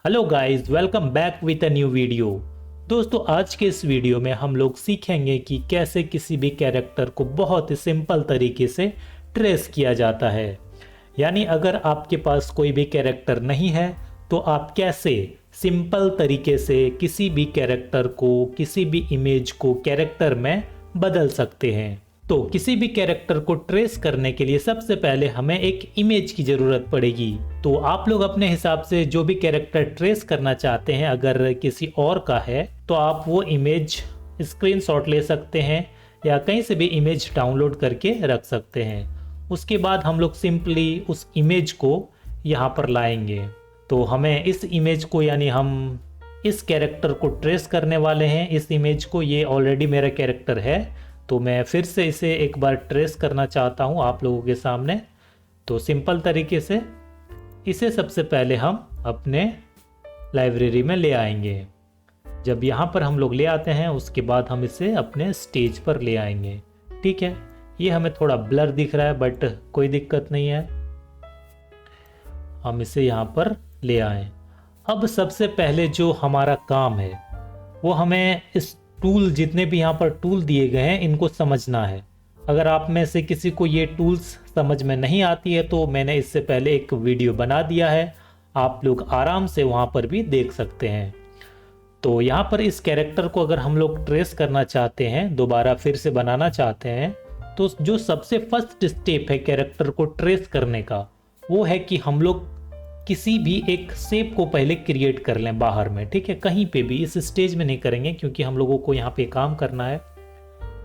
Hello guys, welcome back with a new video. दोस्तों, आज के इस वीडियो में हम लोग सीखेंगे कि कैसे किसी भी कैरेक्टर को बहुत ही सिंपल तरीके से ट्रेस किया जाता है। यानी अगर आपके पास कोई भी कैरेक्टर नहीं है तो आप कैसे सिंपल तरीके से किसी भी कैरेक्टर को, किसी भी इमेज को कैरेक्टर में बदल सकते हैं। तो किसी भी कैरेक्टर को ट्रेस करने के लिए सबसे पहले हमें एक इमेज की ज़रूरत पड़ेगी। तो आप लोग अपने हिसाब से जो भी कैरेक्टर ट्रेस करना चाहते हैं, अगर किसी और का है तो आप वो इमेज स्क्रीनशॉट ले सकते हैं या कहीं से भी इमेज डाउनलोड करके रख सकते हैं। उसके बाद हम लोग सिंपली उस इमेज को यहाँ पर लाएंगे। तो हमें इस इमेज को, यानी हम इस कैरेक्टर को ट्रेस करने वाले हैं। इस इमेज को, ये ऑलरेडी मेरा कैरेक्टर है तो मैं फिर से इसे एक बार ट्रेस करना चाहता हूँ आप लोगों के सामने। तो सिंपल तरीके से इसे सबसे पहले हम अपने लाइब्रेरी में ले आएंगे। जब यहाँ पर हम लोग ले आते हैं उसके बाद हम इसे अपने स्टेज पर ले आएंगे। ठीक है, ये हमें थोड़ा ब्लर दिख रहा है बट कोई दिक्कत नहीं है, हम इसे यहाँ पर ले आए। अब सबसे पहले जो हमारा काम है वो हमें इस टूल, जितने भी यहाँ पर टूल दिए गए हैं, इनको समझना है। अगर आप में से किसी को ये टूल्स समझ में नहीं आती है तो मैंने इससे पहले एक वीडियो बना दिया है, आप लोग आराम से वहाँ पर भी देख सकते हैं। तो यहाँ पर इस कैरेक्टर को अगर हम लोग ट्रेस करना चाहते हैं, दोबारा फिर से बनाना चाहते हैं, तो जो सबसे फर्स्ट स्टेप है कैरेक्टर को ट्रेस करने का, वो है कि हम लोग किसी भी एक शेप को पहले क्रिएट कर लें बाहर में। ठीक है, कहीं पे भी, इस स्टेज में नहीं करेंगे क्योंकि हम लोगों को यहाँ पे काम करना है।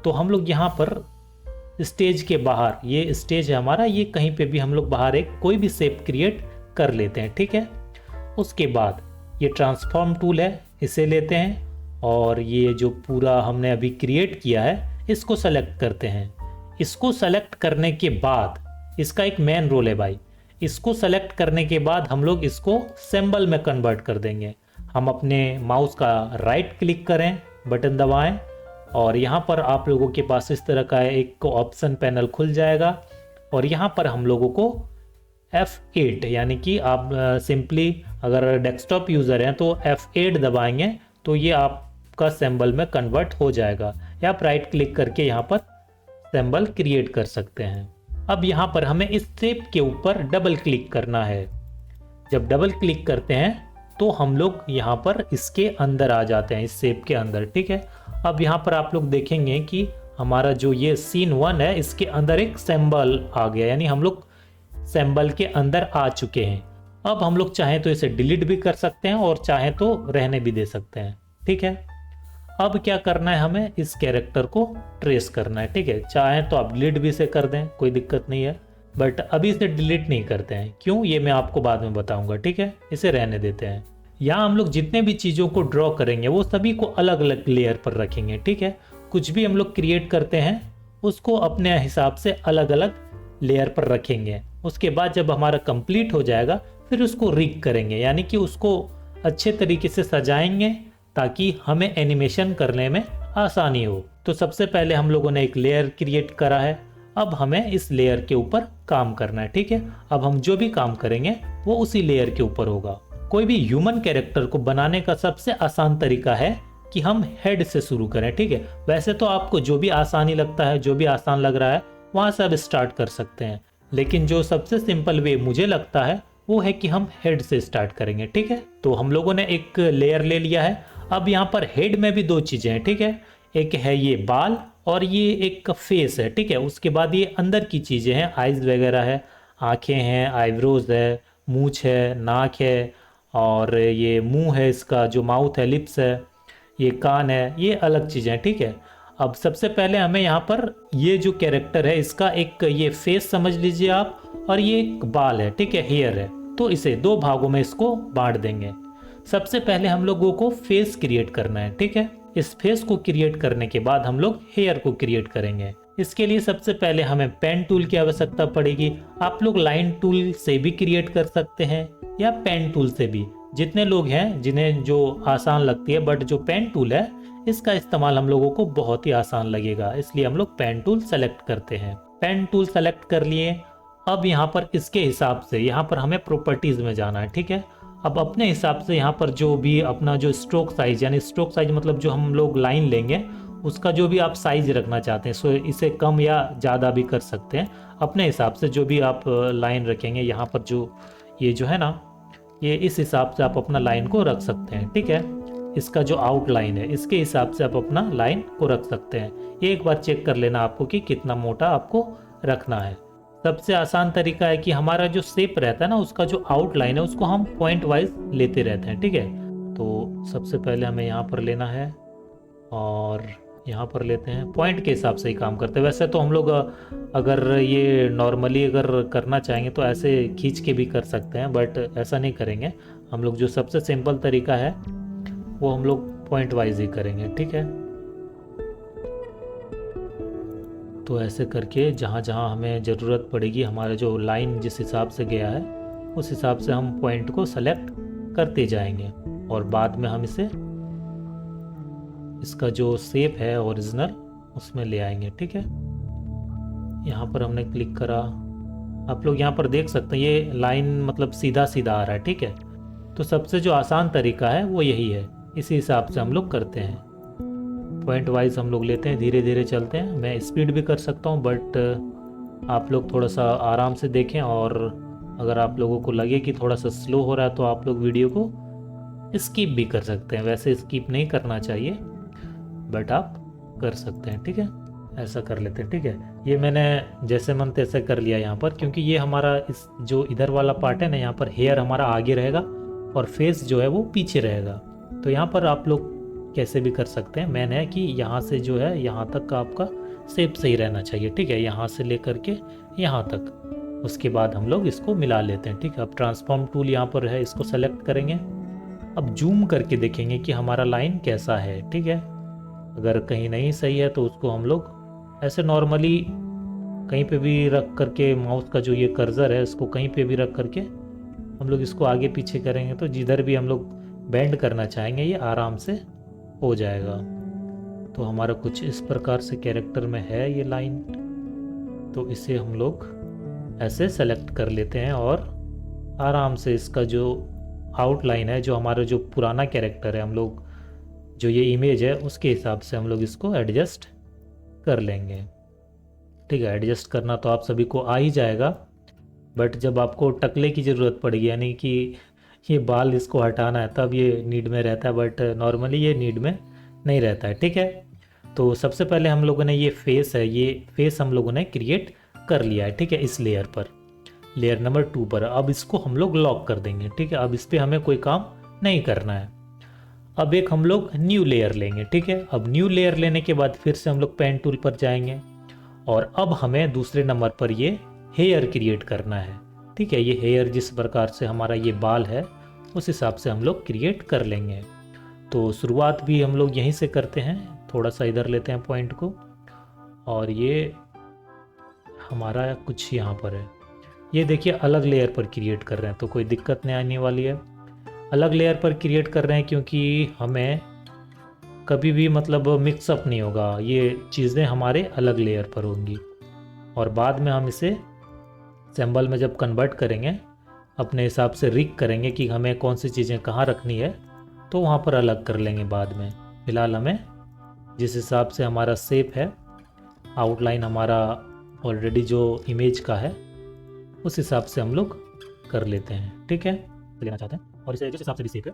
तो हम लोग यहाँ पर स्टेज के बाहर, ये स्टेज है हमारा, ये कहीं पे भी हम लोग बाहर एक कोई भी शेप क्रिएट कर लेते हैं। ठीक है, उसके बाद ये ट्रांसफॉर्म टूल है, इसे लेते हैं और ये जो पूरा हमने अभी क्रिएट किया है इसको सेलेक्ट करते हैं। इसको सेलेक्ट करने के बाद, इसका एक मेन रोल है भाई, इसको सेलेक्ट करने के बाद हम लोग इसको सिंबल में कन्वर्ट कर देंगे। हम अपने माउस का राइट क्लिक करें, बटन दबाएं और यहाँ पर आप लोगों के पास इस तरह का एक ऑप्शन पैनल खुल जाएगा और यहाँ पर हम लोगों को F8, यानी कि आप सिंपली अगर डेस्कटॉप यूज़र हैं तो F8 दबाएंगे तो ये आपका सिंबल में कन्वर्ट हो जाएगा, या आप राइट क्लिक करके यहाँ पर सिंबल क्रिएट कर सकते हैं। अब यहाँ पर हमें इस शेप के ऊपर डबल क्लिक करना है। जब डबल क्लिक करते हैं तो हम लोग यहाँ पर इसके अंदर आ जाते हैं, इस शेप के अंदर। ठीक है, अब यहाँ पर आप लोग देखेंगे कि हमारा जो ये सीन 1 है, इसके अंदर एक सिंबल आ गया, यानी हम लोग सिंबल के अंदर आ चुके हैं। अब हम लोग चाहें तो इसे डिलीट भी कर सकते हैं और चाहें तो रहने भी दे सकते हैं। ठीक है, अब क्या करना है, हमें इस कैरेक्टर को ट्रेस करना है। ठीक है, चाहें तो आप डिलीट भी से कर दें, कोई दिक्कत नहीं है, बट अभी इसे डिलीट नहीं करते हैं। क्यों, ये मैं आपको बाद में बताऊंगा। ठीक है, इसे रहने देते हैं। यहाँ हम लोग जितने भी चीज़ों को ड्रॉ करेंगे वो सभी को अलग अलग लेयर पर रखेंगे। ठीक है, कुछ भी हम लोग क्रिएट करते हैं उसको अपने हिसाब से अलग अलग लेयर पर रखेंगे। उसके बाद जब हमारा कंप्लीट हो जाएगा फिर उसको रिग करेंगे, यानी कि उसको अच्छे तरीके से सजाएंगे ताकि हमें एनिमेशन करने में आसानी हो। तो सबसे पहले हम लोगों ने एक लेयर क्रिएट करा है, अब हमें इस लेयर के ऊपर काम करना है। ठीक है, अब हम जो भी काम करेंगे वो उसी लेयर के ऊपर होगा। कोई भी ह्यूमन कैरेक्टर को बनाने का सबसे आसान तरीका है कि हम हेड से शुरू करें। ठीक है, वैसे तो आपको जो भी आसानी लगता है, जो भी आसान लग रहा है वहां से आप स्टार्ट कर सकते हैं, लेकिन जो सबसे सिंपल वे मुझे लगता है वो है कि हम हेड से स्टार्ट करेंगे। ठीक है, तो हम लोगों ने एक लेयर ले लिया है। अब यहाँ पर हेड में भी दो चीजें हैं। ठीक है, एक है ये बाल और ये एक फेस है। ठीक है, उसके बाद ये अंदर की चीजें हैं, आइज वगैरह है, आंखें हैं, आईब्रोज है, मूछ है, नाक है और ये मुंह है, इसका जो माउथ है, लिप्स है, ये कान है, ये अलग चीजें हैं। ठीक है, अब सबसे पहले हमें यहाँ पर ये जो कैरेक्टर है इसका एक ये फेस समझ लीजिए आप, और ये एक बाल है। ठीक है, हेयर है, तो इसे दो भागों में इसको बांट देंगे। सबसे पहले हम लोगों को फेस क्रिएट करना है। ठीक है, इस फेस को क्रिएट करने के बाद हम लोग हेयर को क्रिएट करेंगे। इसके लिए सबसे पहले हमें पेन टूल की आवश्यकता पड़ेगी। आप लोग लाइन टूल से भी क्रिएट कर सकते हैं या पेन टूल से भी, जितने लोग हैं जिन्हें जो आसान लगती है, बट जो पेन टूल है इसका इस्तेमाल हम लोगों को बहुत ही आसान लगेगा, इसलिए हम लोग पेन टूल सेलेक्ट करते हैं। पेन टूल सेलेक्ट कर लिए। अब यहाँ पर इसके हिसाब से यहाँ पर हमें प्रॉपर्टीज में जाना है। ठीक है, अब अपने हिसाब से यहाँ पर जो भी अपना जो स्ट्रोक साइज, यानी स्ट्रोक साइज मतलब जो हम लोग लाइन लेंगे उसका जो भी आप साइज रखना चाहते हैं, सो इसे कम या ज़्यादा भी कर सकते हैं अपने हिसाब से। जो भी आप लाइन रखेंगे यहाँ पर जो ये जो है ना, ये इस हिसाब से आप अपना लाइन को रख सकते हैं, ठीक है। इसका जो आउटलाइन है इसके हिसाब से आप अपना लाइन को रख सकते हैं। एक बार चेक कर लेना आपको कि कितना मोटा आपको रखना है। सबसे आसान तरीका है कि हमारा जो शेप रहता है ना, उसका जो आउटलाइन है उसको हम पॉइंट वाइज लेते रहते हैं, ठीक है। तो सबसे पहले हमें यहाँ पर लेना है और यहाँ पर लेते हैं, पॉइंट के हिसाब से ही काम करते हैं। वैसे तो हम लोग अगर ये नॉर्मली अगर करना चाहेंगे तो ऐसे खींच के भी कर सकते हैं, बट ऐसा नहीं करेंगे हम लोग। जो सबसे सिंपल तरीका है वो हम लोग पॉइंट वाइज ही करेंगे, ठीक है। तो ऐसे करके जहाँ जहाँ हमें ज़रूरत पड़ेगी, हमारा जो लाइन जिस हिसाब से गया है उस हिसाब से हम पॉइंट को सेलेक्ट करते जाएंगे और बाद में हम इसे इसका जो शेप है ओरिजिनल उसमें ले आएंगे, ठीक है। यहाँ पर हमने क्लिक करा, आप लोग यहाँ पर देख सकते हैं ये लाइन मतलब सीधा सीधा आ रहा है, ठीक है। तो सबसे जो आसान तरीका है वो यही है, इसी हिसाब से हम लोग करते हैं। पॉइंट वाइज हम लोग लेते हैं, धीरे धीरे चलते हैं। मैं स्पीड भी कर सकता हूँ, बट आप लोग थोड़ा सा आराम से देखें, और अगर आप लोगों को लगे कि थोड़ा सा स्लो हो रहा है तो आप लोग वीडियो को स्किप भी कर सकते हैं। वैसे स्किप नहीं करना चाहिए, बट आप कर सकते हैं, ठीक है। ऐसा कर लेते हैं, ठीक है। ये मैंने जैसे मन तैसे कर लिया यहाँ पर, क्योंकि ये हमारा इस जो इधर वाला पार्ट है ना, यहाँ पर हेयर हमारा आगे रहेगा और फेस जो है वो पीछे रहेगा। तो यहाँ पर आप लोग कैसे भी कर सकते हैं। मैंने है कि यहाँ से जो है यहाँ तक का आपका शेप सही रहना चाहिए, ठीक है। यहाँ से लेकर के यहाँ तक, उसके बाद हम लोग इसको मिला लेते हैं, ठीक है। अब ट्रांसफॉर्म टूल यहाँ पर है, इसको सेलेक्ट करेंगे। अब जूम करके देखेंगे कि हमारा लाइन कैसा है, ठीक है। अगर कहीं नहीं सही है तो उसको हम लोग ऐसे नॉर्मली कहीं पे भी रख करके, माउस का जो ये कर्सर है इसको कहीं पे भी रख करके हम लोग इसको आगे पीछे करेंगे तो जिधर भी हम लोग बेंड करना चाहेंगे ये आराम से हो जाएगा। तो हमारा कुछ इस प्रकार से कैरेक्टर में है ये लाइन, तो इसे हम लोग ऐसे सेलेक्ट कर लेते हैं और आराम से इसका जो आउटलाइन है, जो हमारा जो पुराना कैरेक्टर है, हम लोग जो ये इमेज है उसके हिसाब से हम लोग इसको एडजस्ट कर लेंगे, ठीक है। एडजस्ट करना तो आप सभी को आ ही जाएगा, बट जब आपको टकले की ज़रूरत पड़ेगी, यानी कि ये बाल इसको हटाना है, तब ये नीड में रहता है, बट नॉर्मली ये नीड में नहीं रहता है, ठीक है। तो सबसे पहले हम लोगों ने ये फेस है, ये फेस हम लोगों ने क्रिएट कर लिया है, ठीक है। इस लेयर पर, लेयर नंबर 2 पर अब इसको हम लोग लॉक कर देंगे, ठीक है। अब इस पर हमें कोई काम नहीं करना है। अब एक हम लोग न्यू लेयर लेंगे, ठीक है। अब न्यू लेयर लेने के बाद फिर से हम लोग पेन टूल पर जाएंगे और अब हमें दूसरे नंबर पर ये हेयर क्रिएट करना है, ठीक है। ये हेयर जिस प्रकार से हमारा ये बाल है उस हिसाब से हम लोग क्रिएट कर लेंगे। तो शुरुआत भी हम लोग यहीं से करते हैं, थोड़ा सा इधर लेते हैं पॉइंट को, और ये हमारा कुछ यहाँ पर है। ये देखिए अलग लेयर पर क्रिएट कर रहे हैं तो कोई दिक्कत नहीं आने वाली है। अलग लेयर पर क्रिएट कर रहे हैं क्योंकि हमें कभी भी मतलब मिक्सअप नहीं होगा, ये चीज़ें हमारे अलग लेयर पर होंगी। और बाद में हम इसे सिंबल में जब कन्वर्ट करेंगे अपने हिसाब से रिग करेंगे कि हमें कौन सी चीज़ें कहाँ रखनी है, तो वहाँ पर अलग कर लेंगे बाद में। फ़िलहाल हमें जिस हिसाब से हमारा शेप है, आउटलाइन हमारा ऑलरेडी जो इमेज का है उस हिसाब से हम लोग कर लेते हैं, ठीक है। लेना चाहते हैं और इसे जिस हिसाब से भी शेप है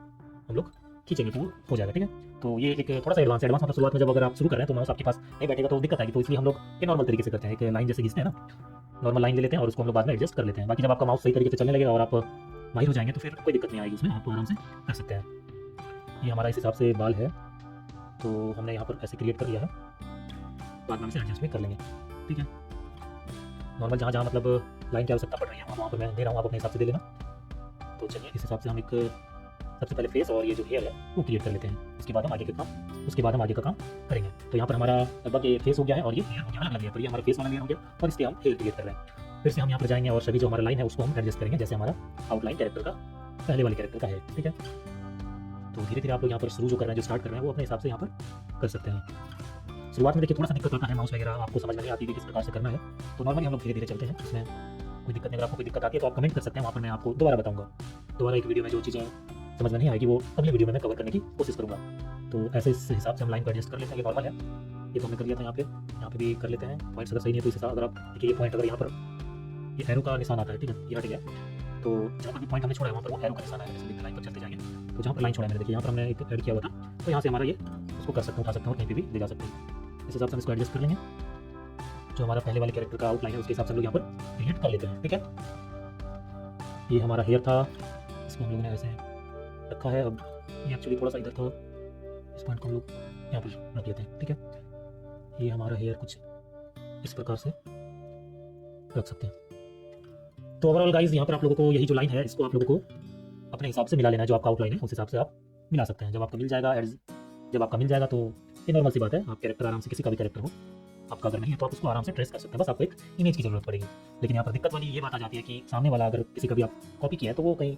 हम लोग खींचेंगे तो हो जाएगा, ठीक है। तो ये एक थोड़ा सा एडवांस मतलब शुरुआत में जब अगर आप शुरू कर रहे हैं तो माउस आपके पास नहीं बैठेगा तो दिक्कत आएगी, तो इसलिए हम लोग ये नॉर्मल तरीके से करते हैं। एक लाइन जैसे खींचते हैं ना, नॉर्मल लाइन ले लेते हैं और उसको हम लोग बाद में एडजस्ट कर लेते हैं। बाकी जब आपका माउस सही तरीके से चलने लगेगा और आप माहिर हो जाएंगे तो फिर कोई दिक्कत नहीं आएगी, उसमें आप आराम से कर सकते हैं। ये हमारा इस हिसाब से बाल है, तो हमने यहाँ पर ऐसे क्रिएट कर लिया है, बाद में हम इसे एडजस्ट भी कर लेंगे, ठीक है। नॉर्मल जहाँ जहाँ मतलब लाइन की आवश्यकता पड़ रही है वहाँ पर मैं दे रहा हूँ, आप अपने हिसाब से दे लेना। तो चलिए इस हिसाब से हम एक सबसे पहले फेस और ये जो हेयर है वो क्रिएट कर लेते हैं, उसके बाद हम आगे का काम करेंगे। तो यहाँ पर हमारा लगभग ये फेस हो गया है और ये हेयर हो गया, अलग लेयर पर ये हमारा फेस वाला लेयर हो गया और इसके हम हेयर क्रिएट कर रहे हैं। फिर से हम यहाँ पर जाएंगे और सभी जो हमारा लाइन है उसको हम एडजस्ट करेंगे जैसे हमारा आउटलाइन कैरेक्टर का पहले वाले कैरेक्टर का है, ठीक है। तो धीरे धीरे आप लोग यहाँ पर शुरू जो कर रहे हैं, जो स्टार्ट कर रहे हैं वो अपने हिसाब से यहाँ पर कर सकते हैं। शुरुआत में देखिए थोड़ा सा दिक्कत होता है, माउस वगैरह आपको समझ में नहीं आती कि किस प्रकार से करना है, तो नॉर्मली हम लोग धीरे धीरे चलते हैं, इसमें कोई दिक्कत नहीं। अगर आपको कोई दिक्कत आती है तो आप कमेंट कर सकते हैं, वहाँ पर मैं आपको दोबारा बताऊँगा। दोबारा एक वीडियो में जो चीज़ें समझ में नहीं आएगी वो अगली वीडियो में मैं कवर करने की कोशिश करूँगा। तो ऐसे इस हिसाब से हम लाइन को एडजस्ट कर लेते हैं। ये नॉर्मल है, ये तो हमने कर लिया था। यहाँ पे भी कर लेते हैं। पॉइंट्स अगर सही नहीं है तो इस हिसाब, अगर आप देखिए ये पॉइंट अगर यहाँ पर ये एरो का निशान आता है, ठीक है, ये हट गया, तो जहाँ पर भी पॉइंट हमने छोड़ा है वहाँ पर वो एरो का निशान आएगा। जैसे लाइन पर चलते जाएंगे तो जहाँ पर लाइन छोड़ा है मैंने, देखिए यहाँ पर हमने एक ऐड किया हुआ था, तो यहाँ से हमारा ये उसको कर सकते हैं, उठा सकते हैं और कहीं पर भी ले जा सकते हैं। इस हिसाब से हम इसको एडजस्ट कर लेंगे। जो हमारा पहले वाले कैरेक्टर का आउटलाइन है उसके हिसाब से हम लोग यहाँ पर क्रिएट कर लेते हैं, ठीक है। ये हमारा हेयर था, इसको हम लोगों ने ऐसे रखा है। अब ये एक्चुअली थोड़ा सा इधर था, इस पॉइंट को हम लोग यहाँ पर रख लेते हैं, ठीक है। ये हमारा हेयर कुछ इस प्रकार से रख सकते हैं। तो ओवरऑल गाइज यहाँ पर आप लोगों को यही जो लाइन है इसको आप लोगों को अपने हिसाब से मिला लेना है। जो आपका आउटलाइन है उस हिसाब से आप मिला सकते हैं। जब आपका मिल जाएगा तो ये नॉर्मल सी बात है, आप कैरेक्टर आराम से, किसी का भी कैरेक्टर हो, आपका अगर नहीं है तो आप उसको आराम से ट्रेस कर सकते हैं। बस आपको एक इमेज की जरूरत पड़ेगी। लेकिन यहाँ पर दिक्कत वाली ये बात आ जाती है कि सामने वाला अगर किसी का भी आप कॉपी किया है तो वो कहीं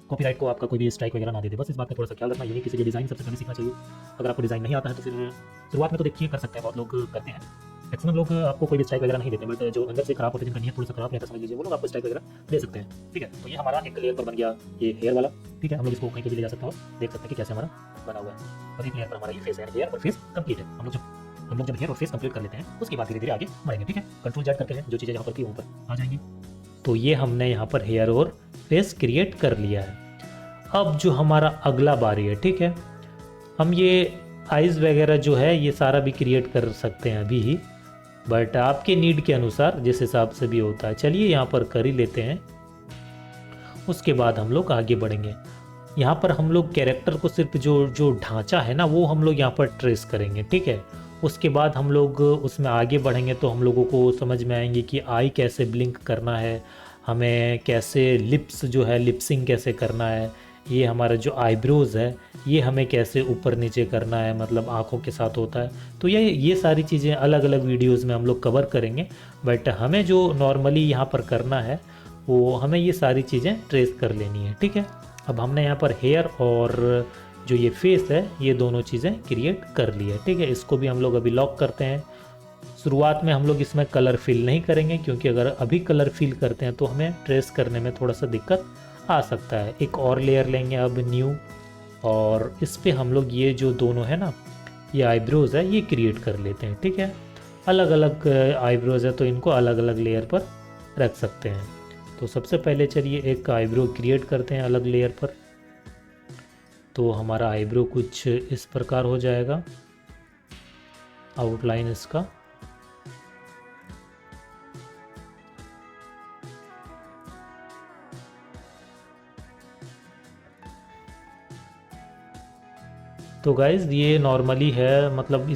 कॉपीराइट को आपका कोई भी स्ट्राइक वगैरह ना दे दे। बस इस बात का थोड़ा सा ख्याल रखना। यही किसी के डिज़ाइन सबसे पहले सीखना चाहिए। अगर आपको डिज़ाइन नहीं आता है तो फिर शुरुआत में तो देखिए कर सकते हैं, बहुत लोग करते हैं। मैक्सिमम लोग आपको कोई भी स्ट्राइक वगैरह नहीं देते, बट जो अंदर से खराब होते हैं, जिनका नियत थोड़ा सा खराब रहता है, समझ लीजिए, वो लोग आपको स्ट्राइक वगैरह दे सकते हैं, ठीक है। तो ये हमारा एक लेयर पर बन गया ये हेयर वाला, ठीक है। हम लोग इसको कहीं पे भी ले जा सकते हैं और देख सकते हैं कि कैसे हमारा बना हुआ है। और एक लेयर पर हमारा ये फेस है, हेयर और फेस कंप्लीट है। हम लोग जब हेयर और फेस कंप्लीट कर लेते हैं उसके बाद धीरे धीरे आगे बढ़ेंगे, ठीक है। कंट्रोल जेड करके जो चीज़ें यहाँ पर की ऊपर आ जाएंगी। तो ये हमने यहाँ पर हेयर और फेस क्रिएट कर लिया है। अब जो हमारा अगला बारी है, ठीक है, हम ये आइज़ वगैरह जो है ये सारा भी क्रिएट कर सकते हैं अभी ही, बट आपके नीड के अनुसार जिस हिसाब से भी होता है। चलिए यहाँ पर कर ही लेते हैं, उसके बाद हम लोग आगे बढ़ेंगे। यहाँ पर हम लोग कैरेक्टर को सिर्फ जो ढांचा है ना वो हम लोग यहाँ पर ट्रेस करेंगे, ठीक है। उसके बाद हम लोग उसमें आगे बढ़ेंगे तो हम लोगों को समझ में आएंगे कि आई कैसे ब्लिंक करना है, हमें कैसे लिप्स जो है लिपसिंग कैसे करना है, ये हमारा जो आईब्रोज़ है ये हमें कैसे ऊपर नीचे करना है, मतलब आँखों के साथ होता है। तो ये सारी चीज़ें अलग अलग वीडियोज़ में हम लोग कवर करेंगे, बट हमें जो नॉर्मली यहाँ पर करना है वो हमें ये सारी चीज़ें ट्रेस कर लेनी है, ठीक है। अब हमने यहाँ पर हेयर और जो ये फेस है ये दोनों चीज़ें क्रिएट कर ली है, ठीक है। इसको भी हम लोग अभी लॉक करते हैं। शुरुआत में हम लोग इसमें कलर फिल नहीं करेंगे, क्योंकि अगर अभी कलर फिल करते हैं तो हमें ट्रेस करने में थोड़ा सा दिक्कत आ सकता है। एक और लेयर लेंगे अब न्यू, और इस पे हम लोग ये जो दोनों है ना ये आईब्रोज़ है ये क्रिएट कर लेते हैं, ठीक है। अलग अलग आईब्रोज़ है तो इनको अलग अलग लेयर पर रख सकते हैं। तो सबसे पहले चलिए एक आईब्रो क्रिएट करते हैं अलग लेयर पर। तो हमारा आईब्रो कुछ इस प्रकार हो जाएगा, आउटलाइन इसका। तो गाइज़ ये नॉर्मली है, मतलब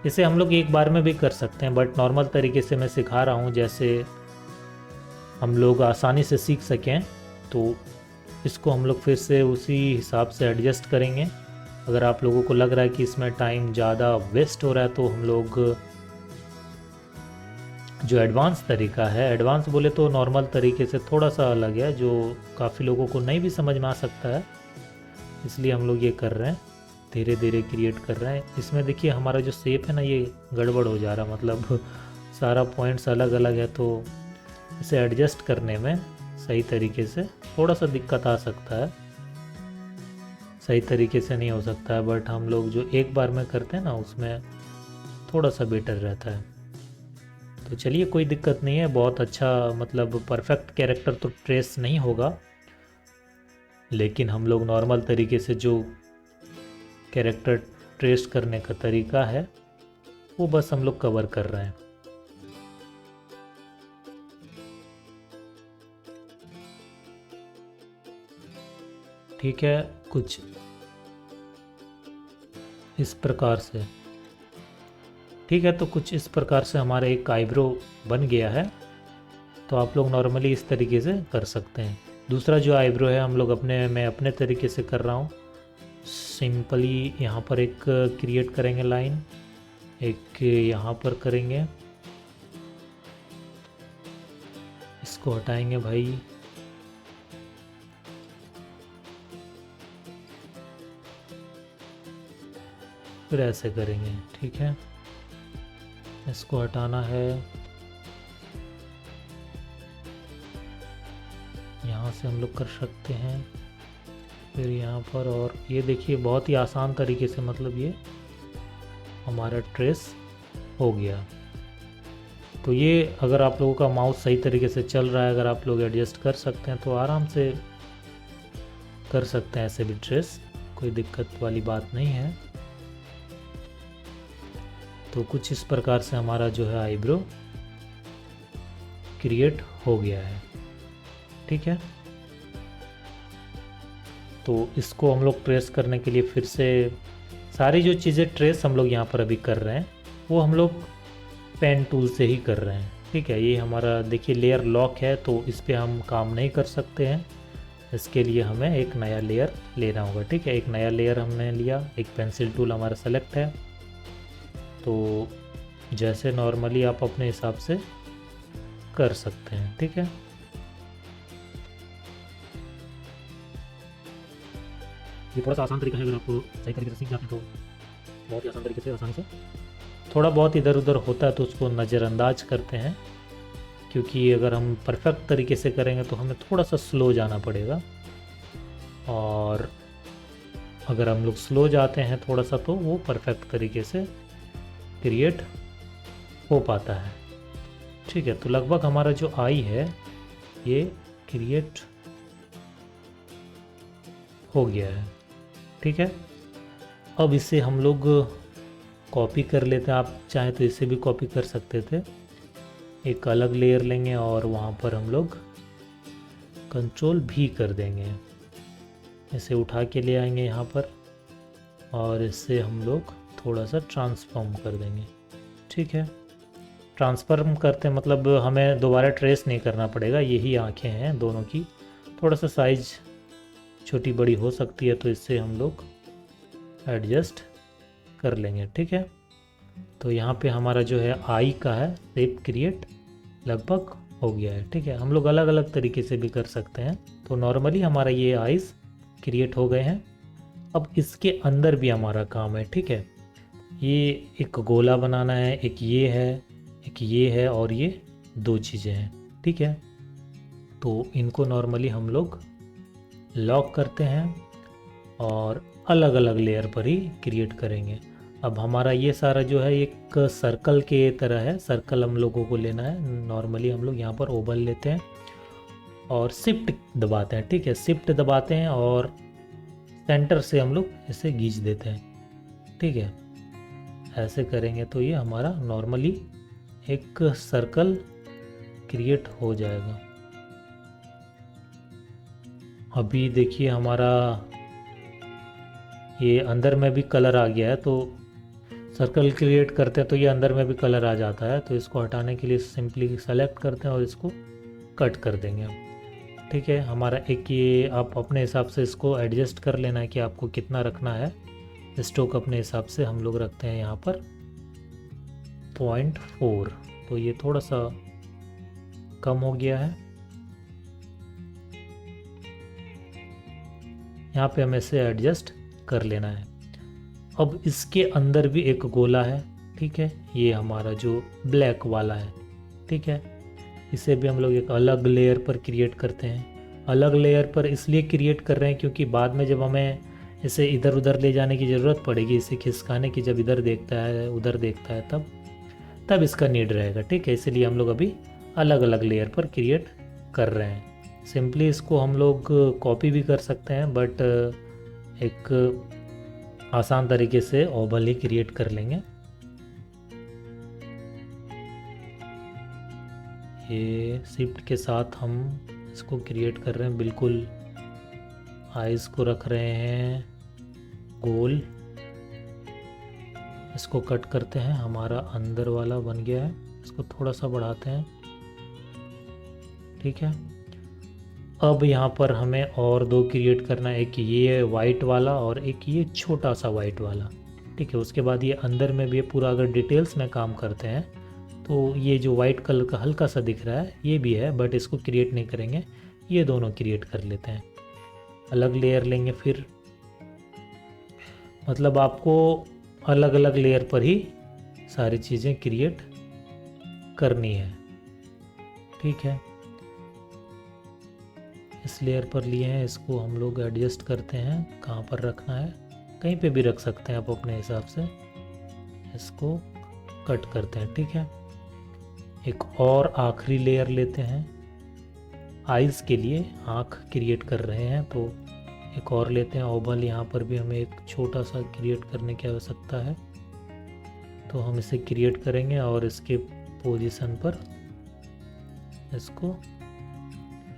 इसे हम लोग एक बार में भी कर सकते हैं, बट नॉर्मल तरीके से मैं सिखा रहा हूँ जैसे हम लोग आसानी से सीख सकें। तो इसको हम लोग फिर से उसी हिसाब से एडजस्ट करेंगे। अगर आप लोगों को लग रहा है कि इसमें टाइम ज़्यादा वेस्ट हो रहा है तो हम लोग जो एडवांस तरीका है, एडवांस बोले तो नॉर्मल तरीके से थोड़ा सा अलग है, जो काफ़ी लोगों को नहीं भी समझ में आ सकता है, इसलिए हम लोग ये कर रहे हैं, धीरे धीरे क्रिएट कर रहे हैं। इसमें देखिए हमारा जो शेप है ना ये गड़बड़ हो जा रहा है, मतलब सारा पॉइंट्स अलग अलग है, तो इसे एडजस्ट करने में सही तरीके से थोड़ा सा दिक्कत आ सकता है, सही तरीके से नहीं हो सकता है। बट हम लोग जो एक बार में करते हैं ना उसमें थोड़ा सा बेटर रहता है। तो चलिए कोई दिक्कत नहीं है, बहुत अच्छा, मतलब परफेक्ट कैरेक्टर तो ट्रेस नहीं होगा, लेकिन हम लोग नॉर्मल तरीके से जो कैरेक्टर ट्रेस करने का तरीका है वो बस हम लोग कवर कर रहे हैं। ठीक है, कुछ इस प्रकार से, ठीक है। तो कुछ इस प्रकार से हमारा एक आईब्रो बन गया है। तो आप लोग नॉर्मली इस तरीके से कर सकते हैं। दूसरा जो आईब्रो है हम लोग मैं अपने तरीके से कर रहा हूँ। सिंपली यहाँ पर एक क्रिएट करेंगे लाइन, एक यहाँ पर करेंगे, इसको हटाएंगे भाई, फिर ऐसे करेंगे, ठीक है। इसको हटाना है, यहाँ से हम लोग कर सकते हैं। फिर यहाँ पर, और ये देखिए बहुत ही आसान तरीके से मतलब ये हमारा ट्रेस हो गया। तो ये अगर आप लोगों का माउस सही तरीके से चल रहा है, अगर आप लोग एडजस्ट कर सकते हैं तो आराम से कर सकते हैं ऐसे भी ट्रेस, कोई दिक्कत वाली बात नहीं है। तो कुछ इस प्रकार से हमारा जो है आईब्रो क्रिएट हो गया है। ठीक है, तो इसको हम लोग ट्रेस करने के लिए फिर से सारी जो चीज़ें ट्रेस हम लोग यहाँ पर अभी कर रहे हैं वो हम लोग पेन टूल से ही कर रहे हैं। ठीक है, ये हमारा देखिए लेयर लॉक है तो इस पर हम काम नहीं कर सकते हैं, इसके लिए हमें एक नया लेयर लेना होगा। ठीक है, एक नया लेयर हमने लिया, एक पेंसिल टूल हमारा सेलेक्ट है। तो जैसे नॉर्मली आप अपने हिसाब से कर सकते हैं। ठीक है, ये थोड़ा सा आसान तरीका है, अगर आपको सही तरीके से सीख जाते हैं तो बहुत ही आसान तरीके से आसानी से। थोड़ा बहुत इधर उधर होता है तो उसको नज़रअंदाज करते हैं, क्योंकि अगर हम परफेक्ट तरीके से करेंगे तो हमें थोड़ा सा स्लो जाना पड़ेगा, और अगर हम लोग स्लो जाते हैं थोड़ा सा तो वो परफेक्ट तरीके से क्रिएट हो पाता है। ठीक है, तो लगभग हमारा जो आई है ये क्रिएट हो गया है। ठीक है, अब इसे हम लोग कॉपी कर लेते हैं। आप चाहें तो इसे भी कॉपी कर सकते थे। एक अलग लेयर लेंगे और वहाँ पर हम लोग कंट्रोल भी कर देंगे, इसे उठा के ले आएंगे यहाँ पर, और इससे हम लोग थोड़ा सा ट्रांसफॉर्म कर देंगे। ठीक है, ट्रांसफॉर्म करते हैं मतलब हमें दोबारा ट्रेस नहीं करना पड़ेगा। यही आंखें हैं दोनों की, थोड़ा सा साइज छोटी बड़ी हो सकती है तो इससे हम लोग एडजस्ट कर लेंगे। ठीक है, तो यहाँ पे हमारा जो है आई का है शेप क्रिएट लगभग हो गया है। ठीक है, हम लोग अलग अलग तरीके से भी कर सकते हैं। तो नॉर्मली हमारा ये आइज़ क्रिएट हो गए हैं। अब इसके अंदर भी हमारा काम है। ठीक है, ये एक गोला बनाना है, एक ये है, एक ये है, और ये दो चीज़ें हैं। ठीक है, तो इनको नॉर्मली हम लोग लॉक करते हैं और अलग अलग लेयर पर ही क्रिएट करेंगे। अब हमारा ये सारा जो है एक सर्कल के तरह है, सर्कल हम लोगों को लेना है। नॉर्मली हम लोग यहाँ पर ओवल लेते हैं और शिफ्ट दबाते हैं। ठीक है, शिफ्ट दबाते हैं और सेंटर से हम लोग इसे खींच देते हैं। ठीक है, ऐसे करेंगे तो ये हमारा नॉर्मली एक सर्कल क्रिएट हो जाएगा। अभी देखिए हमारा ये अंदर में भी कलर आ गया है, तो सर्कल क्रिएट करते हैं तो ये अंदर में भी कलर आ जाता है। तो इसको हटाने के लिए सिंपली सेलेक्ट करते हैं और इसको कट कर देंगे। ठीक है, हमारा एक ये आप अपने हिसाब से इसको एडजस्ट कर लेना है कि आपको कितना रखना है। स्ट्रोक अपने हिसाब से हम लोग रखते हैं यहाँ पर 0.4, तो ये थोड़ा सा कम हो गया है। यहाँ पे हमें इसे एडजस्ट कर लेना है। अब इसके अंदर भी एक गोला है। ठीक है, ये हमारा जो ब्लैक वाला है। ठीक है, इसे भी हम लोग एक अलग लेयर पर क्रिएट करते हैं। अलग लेयर पर इसलिए क्रिएट कर रहे हैं क्योंकि बाद में जब हमें इसे इधर उधर ले जाने की ज़रूरत पड़ेगी, इसे खिसकाने की, जब इधर देखता है उधर देखता है तब इसका नीड रहेगा। ठीक है, इसलिए हम लोग अभी अलग अलग लेयर पर क्रिएट कर रहे हैं। सिंपली इसको हम लोग कॉपी भी कर सकते हैं, बट एक आसान तरीके से ओवल ही क्रिएट कर लेंगे। ये शिफ्ट के साथ हम इसको क्रिएट कर रहे हैं, बिल्कुल आइज़ को रख रहे हैं गोल। इसको कट करते हैं, हमारा अंदर वाला बन गया है। इसको थोड़ा सा बढ़ाते हैं। ठीक है, अब यहाँ पर हमें और दो क्रिएट करना है, एक ये वाइट वाला और एक ये छोटा सा वाइट वाला। ठीक है, उसके बाद ये अंदर में भी पूरा अगर डिटेल्स में काम करते हैं तो ये जो वाइट कलर का हल्का सा दिख रहा है ये भी है, बट इसको क्रिएट नहीं करेंगे, ये दोनों क्रिएट कर लेते हैं। अलग लेयर लेंगे फिर, मतलब आपको अलग अलग लेयर पर ही सारी चीज़ें क्रिएट करनी है। ठीक है, इस लेयर पर लिए हैं, इसको हम लोग एडजस्ट करते हैं कहाँ पर रखना है, कहीं पे भी रख सकते हैं आप अपने हिसाब से। इसको कट करते हैं, ठीक है। एक और आखिरी लेयर लेते हैं, आइज़ के लिए आँख क्रिएट कर रहे हैं तो एक और लेते हैं ओवल। यहाँ पर भी हमें एक छोटा सा क्रिएट करने की आवश्यकता है, तो हम इसे क्रिएट करेंगे और इसके पोजीशन पर इसको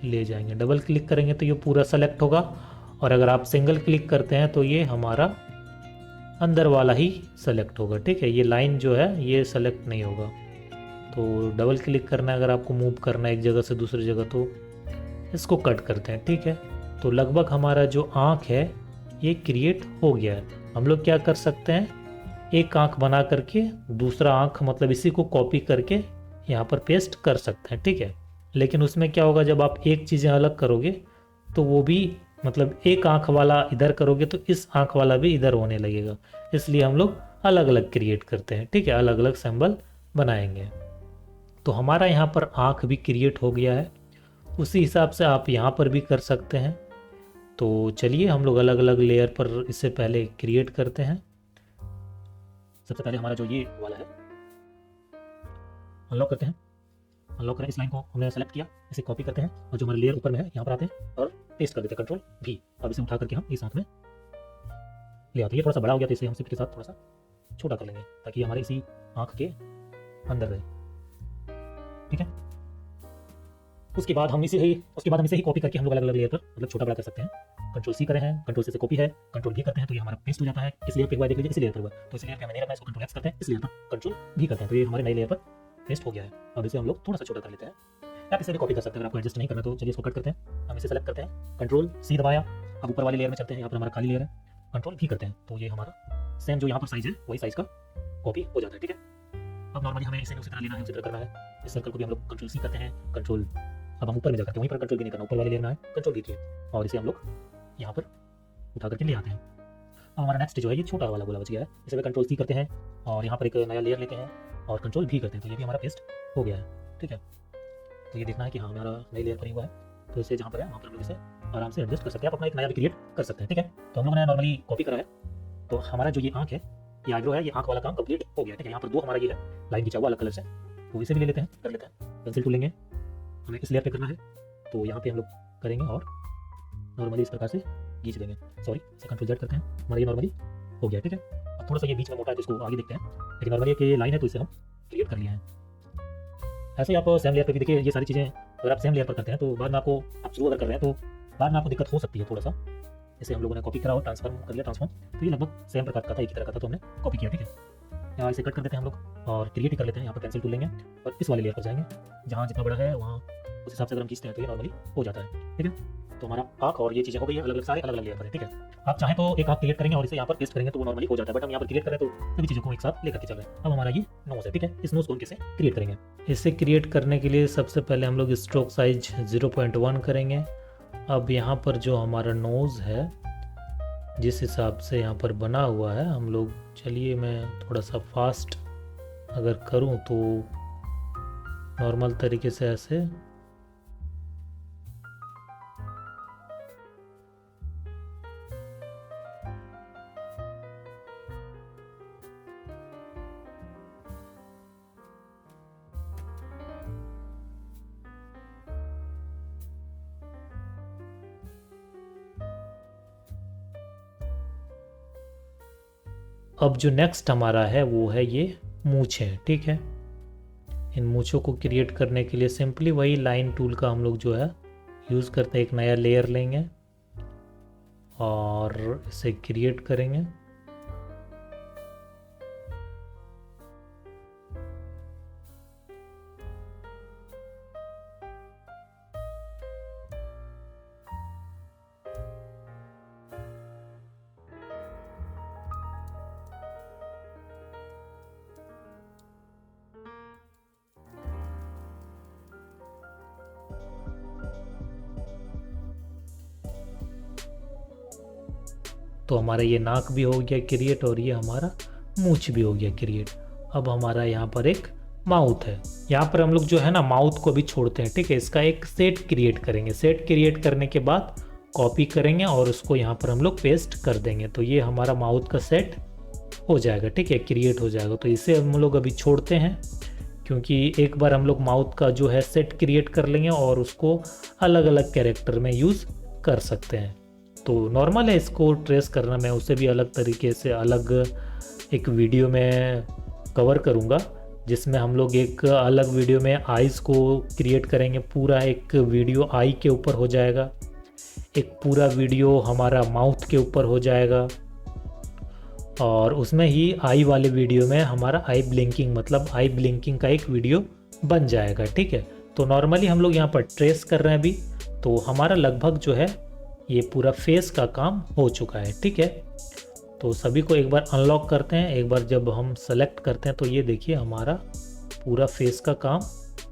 ले जाएंगे। डबल क्लिक करेंगे तो ये पूरा सेलेक्ट होगा, और अगर आप सिंगल क्लिक करते हैं तो ये हमारा अंदर वाला ही सेलेक्ट होगा, ठीक है। ये लाइन जो है ये सेलेक्ट नहीं होगा। तो डबल क्लिक करना है अगर आपको मूव करना है एक जगह से दूसरी जगह, तो इसको कट करते हैं, ठीक है। तो लगभग हमारा जो आँख है ये क्रिएट हो गया है। हम लोग क्या कर सकते हैं, एक आँख बना करके दूसरा आँख मतलब इसी को कॉपी करके यहाँ पर पेस्ट कर सकते हैं, ठीक है। लेकिन उसमें क्या होगा, जब आप एक चीज़ें अलग करोगे तो वो भी मतलब एक आँख वाला इधर करोगे तो इस आँख वाला भी इधर होने लगेगा। इसलिए हम लोग अलग अलग क्रिएट करते हैं, ठीक है, अलग अलग सिंबल बनाएंगे। तो हमारा यहाँ पर आँख भी क्रिएट हो गया है, उसी हिसाब से आप यहाँ पर भी कर सकते हैं। तो चलिए हम लोग अलग अलग लेयर पर इससे पहले क्रिएट करते हैं। सबसे पहले हमारा जो ये वाला है अनलॉक करते हैं। अनलॉक करें, इस लाइन को हमने सेलेक्ट किया, इसे कॉपी करते हैं और जो हमारे लेयर ऊपर में है यहाँ पर आते हैं और पेस्ट कर देते हैं, कंट्रोल भी। अब इसे उठा करके हम इस आँख में ले आते हैं। ये थोड़ा सा बड़ा हो गया तो इसे हम सिर्फ के साथ थोड़ा सा छोटा कर लेंगे ताकि हमारे इसी आँख के अंदर रहे, ठीक है। उसके बाद हम इसे ही कॉपी करके हम लोग अलग अलग लेयर पर मतलब छोटा बड़ा कर सकते हैं। कंट्रोल सी करें हैं, कंट्रोल से कॉपी है, कंट्रोल भी करते हैं तो ये हमारा पेस्ट हो जाता है। इस लेयर पे एक बार देख लीजिए, इस लेयर पर हुआ तो इस लेयर पे हमें नहीं रखना है, इसको कंट्रोल एक्स करते हैं, इस लेयर पर कंट्रोल भी करते हैं तो ये हमारे नए लेयर पर पेस्ट हो गया है। अब इसे हम लोग थोड़ा सा छोटा कर लेते हैं। आप इसे भी कॉपी कर सकते हैं अगर आपको एडजस्ट नहीं करना तो। चलिए इसको कट करते हैं, हम इसे सेलेक्ट करते हैं, कंट्रोल सी दबाया। अब ऊपर वाले लेयर में चलते हैं, यहाँ पर हमारा खाली लेयर है, कंट्रोल भी करते हैं तो ये हमारा सेम जो यहाँ पर साइज है वही साइज का कॉपी हो जाता है, ठीक है। अब नॉर्मली हमें इसे उसी तरह लेना है, उसी तरह करना है। इस सर्कल को भी हम लोग कंट्रोल सी करते हैं, कंट्रोल। अब हम ऊपर में जाकर के वहीं पर कंट्रोल भी नहीं करना, ऊपर वाले लेयर में है, कंट्रोल भी किए और इसे हम लोग यहाँ पर उठा करके ले आते हैं। अब हमारा नेक्स्ट जो है ये छोटा वाला गोला बच गया है, इसे कंट्रोल सी करते हैं और यहाँ पर एक नया लेयर लेते हैं और कंट्रोल भी करते हैं तो ये भी हमारा पेस्ट हो गया है, ठीक है। तो ये देखना है कि हाँ हमारा नई लेयर पर ही हुआ है, तो इसे जहाँ पर है वहाँ पर हम लोग इसे आराम से एडजस्ट कर सकते हैं। आप अपना एक नया भी क्रिएट कर सकते हैं, ठीक है। तो हम लोगों ने नॉर्मली कॉपी करा है, तो हमारा जो ये आँख है, ये आईब्रो है, ये आँख वाला काम कंप्लीट हो गया, ठीक है। यहाँ पर दो हमारा ये है लाइन खींचा हुआ अलग कलर से, तो इसे भी ले लेते हैं, कर लेते हैं। पेंसिल टूल लेंगे, हमें इस लेयर पे करना है तो यहाँ पे हम लोग करेंगे और नॉर्मली इस प्रकार से खींच देंगे। सॉरी, इसे कंट्रोल जेड करते हैं, हमारा ये नॉर्मली हो गया, ठीक है। अब थोड़ा सा ये बीच में मोटा है तो इसको आगे देखते हैं, लेकिन नॉर्मली ये लाइन है तो इसे हम क्रिएट कर लिए हैं। ऐसे ही आप सेम लेयर पे भी देखिए, ये सारी चीज़ें अगर आप सेम लेयर पर करते हैं तो बाद में आपको आप शुरू अगर कर रहे हैं तो बाद में आपको दिक्कत हो सकती है थोड़ा सा। जैसे हम लोगों ने कॉपी करा और ट्रांसफॉर्म कर लिया, ट्रांसफॉर्म तो ये लगभग सेम प्रकार का था, एक ही तरह का था, तो हमने कॉपी किया, ठीक है। यहाँ इसे कट कर देते हैं हम लोग और क्रिएट ही कर लेते हैं। यहाँ पर पेंसिल टूल लेंगे और इस वाले लेयर पर जाएंगे, जहाँ जितना बड़ा है वहाँ उस हिसाब से अगर हम खींचते हैं तो ये नॉर्मली हो जाता है, ठीक है। तो हमारा आँख और ये चीज़ें हो गई है, अलग अलग सारे अलग अलग लेयर पर है, ठीक है। आप चाहें तो एक आँख क्रिएट करेंगे और इसे यहाँ पर पेस्ट करेंगे तो वो नॉर्मली हो जाता है, बट हम यहाँ पर क्रिएट करें तो सभी चीज़ों को एक साथ लेकर के चल रहे हैं। अब हमारा ये नोज है, ठीक है। इस नोज को हम कैसे क्रिएट करेंगे, इसे क्रिएट करने के लिए सबसे पहले हम लोग स्ट्रोक साइज 0.1 करेंगे। अब यहाँ पर जो हमारा नोज़ है जिस हिसाब से यहाँ पर बना हुआ है, हम लोग चलिए मैं थोड़ा सा फास्ट अगर करूँ तो नॉर्मल तरीके से ऐसे अब जो नेक्स्ट हमारा है वो है ये मूछें, ठीक है। इन मूछों को क्रिएट करने के लिए सिंपली वही लाइन टूल का हम लोग जो है यूज़ करते हैं। एक नया लेयर लेंगे और इसे क्रिएट करेंगे। तो हमारा ये नाक भी हो गया क्रिएट और ये हमारा मूछ भी हो गया क्रिएट। अब हमारा यहाँ पर एक माउथ है। यहाँ पर हम लोग जो है ना माउथ को भी छोड़ते हैं, ठीक है। इसका एक सेट क्रिएट करेंगे, सेट क्रिएट करने के बाद कॉपी करेंगे और उसको यहाँ पर हम लोग पेस्ट कर देंगे, तो ये हमारा माउथ का सेट हो जाएगा, ठीक है, क्रिएट हो जाएगा। तो इसे हम लोग अभी छोड़ते हैं, क्योंकि एक बार हम लोग माउथ का जो है सेट क्रिएट कर लेंगे और उसको अलग अलग कैरेक्टर में यूज़ कर सकते हैं। तो नॉर्मल है इसको ट्रेस करना, मैं उसे भी अलग तरीके से अलग एक वीडियो में कवर करूँगा, जिसमें हम लोग एक अलग वीडियो में आइज़ को क्रिएट करेंगे। पूरा एक वीडियो आई के ऊपर हो जाएगा, एक पूरा वीडियो हमारा माउथ के ऊपर हो जाएगा, और उसमें ही आई वाले वीडियो में हमारा आई ब्लिंकिंग, मतलब आई ब्लिंकिंग का एक वीडियो बन जाएगा, ठीक है। तो नॉर्मली हम लोग यहाँ पर ट्रेस कर रहे हैं अभी, तो हमारा लगभग जो है ये पूरा फेस का काम हो चुका है, ठीक है। तो सभी को एक बार अनलॉक करते हैं। एक बार जब हम सेलेक्ट करते हैं तो ये देखिए हमारा पूरा फेस का काम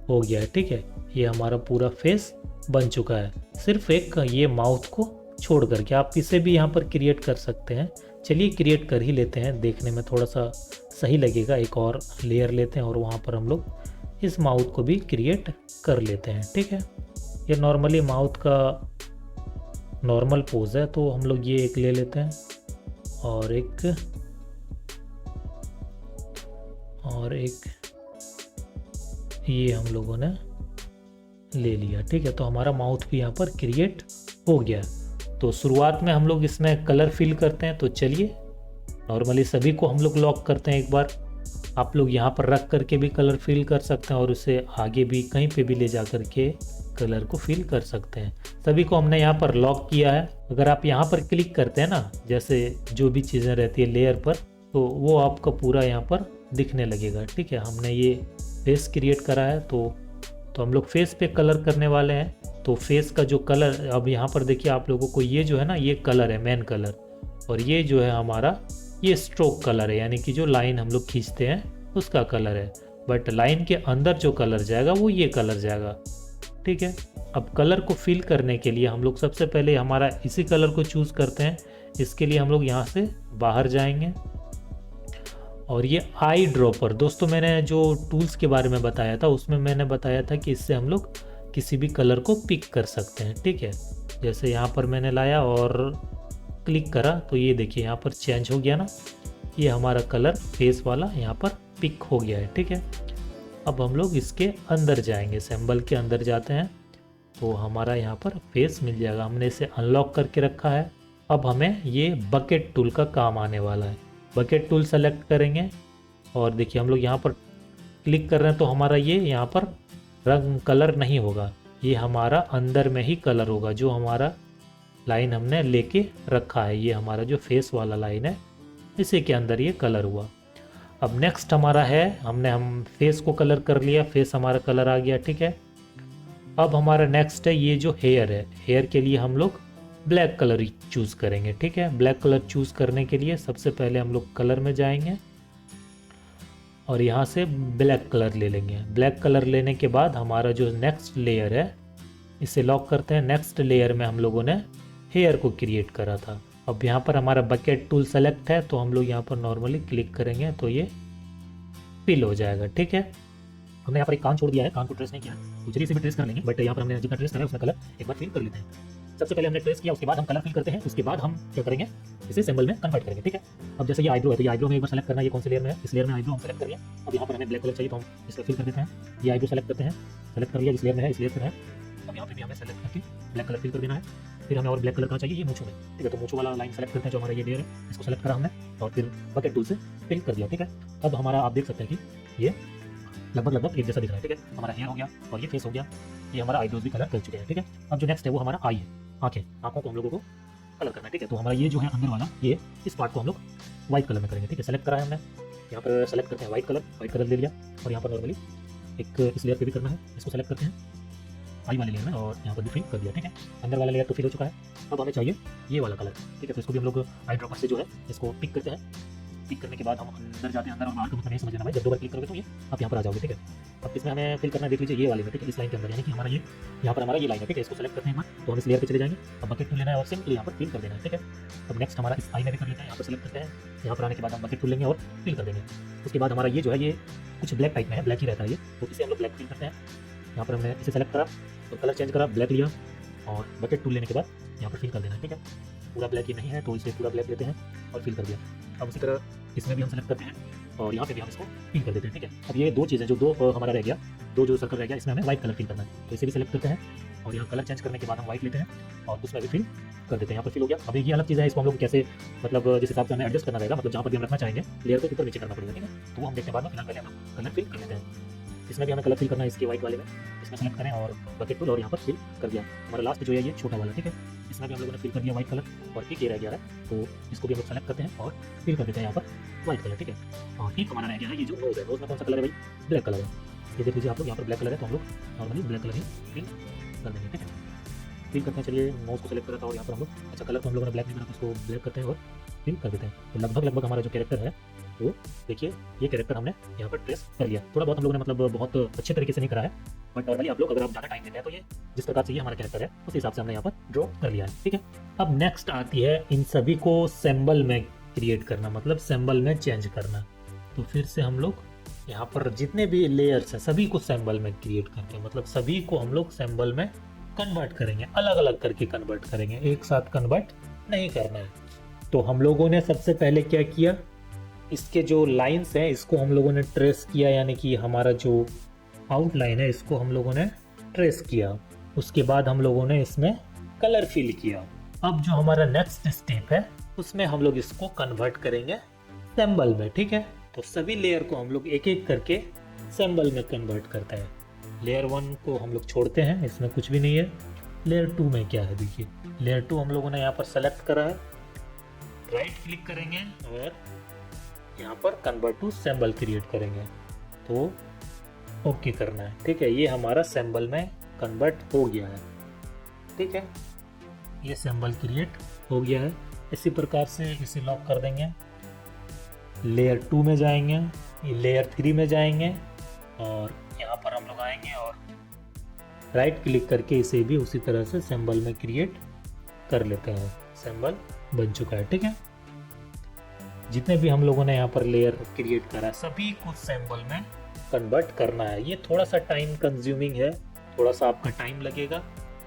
हो गया है, ठीक है। ये हमारा पूरा फेस बन चुका है, सिर्फ एक ये माउथ को छोड़ करके। आप इसे भी यहाँ पर क्रिएट कर सकते हैं। चलिए क्रिएट कर ही लेते हैं, देखने में थोड़ा सा सही लगेगा। एक और लेयर लेते हैं और वहाँ पर हम लोग इस माउथ को भी क्रिएट कर लेते हैं, ठीक है। ये नॉर्मली माउथ का नॉर्मल पोज है, तो हम लोग ये एक ले लेते हैं और एक ये हम लोगों ने ले लिया, ठीक है। तो हमारा माउथ भी यहाँ पर क्रिएट हो गया। तो शुरुआत में हम लोग इसमें कलर फिल करते हैं, तो चलिए नॉर्मली सभी को हम लोग लॉक करते हैं एक बार। आप लोग यहाँ पर रख करके भी कलर फिल कर सकते हैं और उसे आगे भी कहीं पे भी ले जा करके कलर को फिल कर सकते हैं। सभी को हमने यहाँ पर लॉक किया है। अगर आप यहाँ पर क्लिक करते हैं ना, जैसे जो भी चीज़ें रहती है लेयर पर, तो वो आपका पूरा यहाँ पर दिखने लगेगा, ठीक है। हमने ये फेस क्रिएट करा है, तो हम लोग फेस पे कलर करने वाले हैं। तो फेस का जो कलर, अब यहाँ पर देखिए आप लोगों को, ये जो है ना ये कलर है मेन कलर, और ये जो है हमारा ये स्ट्रोक कलर है, यानी कि जो लाइन हम लोग खींचते हैं उसका कलर है। बट लाइन के अंदर जो कलर जाएगा वो ये कलर जाएगा, ठीक है। अब कलर को फिल करने के लिए हम लोग सबसे पहले हमारा इसी कलर को चूज़ करते हैं। इसके लिए हम लोग यहाँ से बाहर जाएंगे और ये आई ड्रॉपर, दोस्तों मैंने जो टूल्स के बारे में बताया था उसमें मैंने बताया था कि इससे हम लोग किसी भी कलर को पिक कर सकते हैं, ठीक है। जैसे यहाँ पर मैंने लाया और क्लिक करा तो ये देखिए यहाँ पर चेंज हो गया ना, ये हमारा कलर फेस वाला यहाँ पर पिक हो गया है, ठीक है। अब हम लोग इसके अंदर जाएंगे, सिंबल के अंदर जाते हैं तो हमारा यहाँ पर फेस मिल जाएगा। हमने इसे अनलॉक करके रखा है। अब हमें ये बकेट टूल का काम आने वाला है। बकेट टूल सेलेक्ट करेंगे और देखिए हम लोग यहाँ पर क्लिक कर रहे हैं तो हमारा ये यहाँ पर रंग कलर नहीं होगा, ये हमारा अंदर में ही कलर होगा। जो हमारा लाइन हमने लेके रखा है, ये हमारा जो फेस वाला लाइन है इसी के अंदर ये कलर हुआ। अब नेक्स्ट हमारा है, हम फेस को कलर कर लिया, फेस हमारा कलर आ गया, ठीक है। अब हमारा नेक्स्ट है ये जो हेयर है, हेयर के लिए हम लोग ब्लैक कलर चूज़ करेंगे, ठीक है। ब्लैक कलर चूज़ करने के लिए सबसे पहले हम लोग कलर में जाएंगे और यहाँ से ब्लैक कलर ले लेंगे। ब्लैक कलर लेने के बाद हमारा जो नेक्स्ट लेयर है इसे लॉक करते हैं। नेक्स्ट लेयर में हम लोगों ने हेयर को क्रिएट करा था। अब यहाँ पर हमारा बकेट टूल सेलेक्ट है तो हम लोग यहाँ पर नॉर्मली क्लिक करेंगे तो ये फिल हो जाएगा, ठीक है। हमने यहाँ पर एक कान छोड़ दिया है, कान को ट्रेस नहीं किया, तो चलिए इसे भी ट्रेस कर लेंगे। बट यहाँ पर हमने जितना ट्रेस करा है उसमें कलर एक बार फिल कर लेते हैं। सबसे पहले हमने ट्रेस किया, उसके बाद हम कलर फिल करते हैं, उसके बाद हम क्या करेंगे, इसे सिंबल में कन्वर्ट करेंगे, ठीक है। अब जैसे ये आईब्रो है तो ये आईब्रो में एक बार सेलेक्ट करना है, ये कौन से लेयर में है, इस लेयर में आईब्रो हम सेलेक्ट करिए। अब यहाँ पर हमें ब्लैक कलर चाहिए तो हम इसको फिल कर देते हैं। ये आईब्रो सेलेक्ट करते हैं, सेलेक्ट कर लिया, इस लेयर में है, इस लेयर पर है। अब यहाँ पर भी हमें सेलेक्ट करके ब्लैक कलर फिल कर देना है। फिर हमें और ब्लैक कलर का चाहिए ये मूंछों में, ठीक है। तो मूंछों वाला लाइन सेलेक्ट करते हैं, जो हमारा ये लेयर है इसको सेलेक्ट करा हमने और फिर बकेट टूल से फिल कर दिया, ठीक है। अब हमारा आप देख सकते हैं कि ये लगभग एक जैसा दिख रहा है, ठीक है। हमारा हेयर हो गया और ये फेस हो गया, ये हमारा आईब्रोज भी कलर कर चुके हैं, ठीक है। अब जो नेक्स्ट है वो हमारा आई है, आंखों को हम लोगों को कलर करना है, ठीक है। तो हमारा ये जो है अंदर वाला, ये इस पार्ट को हम लोग व्हाइट कलर में करेंगे, ठीक है। सेलेक्ट करा है हमने, यहाँ पर सेलेक्ट करते हैं व्हाइट कलर ले लिया और यहाँ पर नॉर्मली एक इस लेयर पे भी करना है, इसको सेलेक्ट करते हैं आई वाले लेयर में और यहाँ पर भी फिल कर दिया, ठीक है। अंदर वाला लेयर तो फिल हो चुका है। अब हमें चाहिए ये वाला कलर, ठीक है। तो इसको भी हम लोग आई ड्रॉपर से जो है इसको पिक करते हैं, क्लिक करने के बाद हम अंदर जाते हैं, अंदर और बाहर का मतलब नहीं समझ लेना भाई, जब 2 बार क्लिक करोगे तो ये आप यहाँ पर आ जाओगे, ठीक है। अब इसमें हमें फिल करना है, देख लीजिए ये वाली में, ठीक है, इस लाइन के अंदर, यानी कि हमारा ये यहाँ पर हमारा ये लाइन है, ठीक है। इसको सेलेक्ट करते हैं एक बार तो हम इस लेयर पे चले जाएंगे। अब बकेट टूल लेना है और सिंपली यहाँ पर फिल कर देना है, ठीक है। अब नेक्स्ट हमारा इस आई में भी कर लेते हैं, यहाँ पर सेलेक्ट करते हैं, यहाँ पर आने के बाद हम बकेट टूल लेंगे और फिल कर देंगे। उसके बाद हमारा ये जो है ये कुछ ब्लैक टाइप में है, ब्लैक ही रहता है ये, तो इसे हम लोग ब्लैक फिल करते हैं। यहाँ पर हमने इसे सेलेक्ट करा और कलर चेंज करा, ब्लैक लिया और बकेट टूल लेने के बाद यहाँ पर फिल कर देना है, ठीक है। पूरा ब्लैक ही नहीं है तो इसे पूरा ब्लैक लेते हैं और फिल कर दिया। अब उसी तरह इसमें भी हम सेलेक्ट करते हैं और यहाँ पे भी हम इसको फिल कर देते हैं, ठीक है। अब ये दो चीज़ें जो दो हमारा रह गया, दो जो सर्कल रह गया, इसमें हमें व्हाइट कलर फिल करना है, तो इसे भी सेलेक्ट करते हैं और यहाँ कलर चेंज करने के बाद हम व्हाइट लेते हैं और उसमें भी फिल कर देते हैं। यहाँ पर फिल हो गया। अब ये अलग चीज़ है, इसको हम लोग कैसे मतलब जिस हिसाब से हमें एडजस्ट करना रहेगा, मतलब जहाँ पर भी हम रखना चाहेंगे लेयर को ऊपर नीचे करना पड़ेगा, ठीक है। तो वो हम देखते हैं बाद में, फिलहाल पहले हम लोग कलर फिल कर लेते हैं। इसमें भी हमें कलर फिल करना है, इसके व्हाइट वाले में, इसमें सेलेक्ट करें और बकेट टूल और यहाँ पर फिल कर दिया। हमारा लास्ट जो है ये छोटा वाला, ठीक है, इसमें भी हम लोगों ने फिल कर दिया व्हाइट कलर और एक ये रह गया है, तो इसको भी हम लोग सेलेक्ट करते हैं और फिल कर देते हैं यहाँ पर व्हाइट कलर, ठीक है। और एक हमारा रह गया है ये जो नोज है, नोज में कौन सा कलर है भाई, ब्लैक कलर है। ये देख लीजिए आप लोग, यहाँ पर ब्लैक कलर है तो हम लोग नॉर्मली ब्लैक कलर ही फिल कर देंगे, ठीक है। फिल करते हैं, चलिए नोज को सेलेक्ट करा था और यहाँ पर हम लोग अच्छा कलर तो हम लोगों ने ब्लैक नहीं करा, उसको ब्लैक करते हैं और फिल कर देते हैं। तो लगभग हमारा जो कैरेक्टर है तो देखिए ये कैरेक्टर हमने यहाँ पर ट्रेस कर लिया। थोड़ा बहुत हम लोगों ने मतलब बहुत अच्छे तरीके से नहीं करा है, बट नॉर्मली आप लोग अगर आप ज़्यादा टाइम देते हैं तो ये जिस प्रकार से ये हमारा कैरेक्टर है उस हिसाब से हमने यहाँ पर ड्रॉ कर लिया है, ठीक है। अब नेक्स्ट आती है इन सभी को सिंबल में क्रिएट करना, मतलब सिंबल में चेंज करना। तो फिर से हम लोग यहाँ पर जितने भी लेयर्स हैं सभी को सिंबल में क्रिएट करके, मतलब सभी को हम लोग सिंबल में कन्वर्ट करेंगे, अलग अलग करके कन्वर्ट करेंगे, एक साथ कन्वर्ट नहीं करना है। तो हम लोगों ने सबसे पहले क्या किया, इसके जो लाइंस हैं इसको हम लोगों ने ट्रेस किया, यानी कि हमारा जो आउटलाइन है इसको हम लोगों ने ट्रेस किया। उसके बाद हम लोगों ने इसमें कलर फिल किया। अब जो हमारा नेक्स्ट स्टेप है उसमें हम लोग इसको कन्वर्ट करेंगे सिंबल में, ठीक है। तो सभी लेयर को हम लोग एक एक करके सिंबल में कन्वर्ट करते हैं। लेयर 1 को हम लोग छोड़ते हैं, इसमें कुछ भी नहीं है। लेयर 2 में क्या है देखिए, लेयर 2 हम लोगों ने यहाँ पर सेलेक्ट करा है, राइट क्लिक करेंगे और यहाँ पर कन्वर्ट टू सिंबल क्रिएट करेंगे, तो ओके करना है, ठीक है। ये हमारा सिंबल में कन्वर्ट हो गया है, ठीक है। ये सिंबल क्रिएट हो गया है। इसी प्रकार से इसे लॉक कर देंगे। लेयर 2 में जाएंगे, लेयर 3 में जाएंगे और यहाँ पर हम लोग आएंगे और राइट क्लिक करके इसे भी उसी तरह से सिंबल में क्रिएट कर लेते हैं। सिंबल बन चुका है, ठीक है। जितने भी हम लोगों ने यहाँ पर लेयर क्रिएट करा है सभी को सिंबल में कन्वर्ट करना है। ये थोड़ा सा टाइम कंज्यूमिंग है, थोड़ा सा आपका टाइम लगेगा,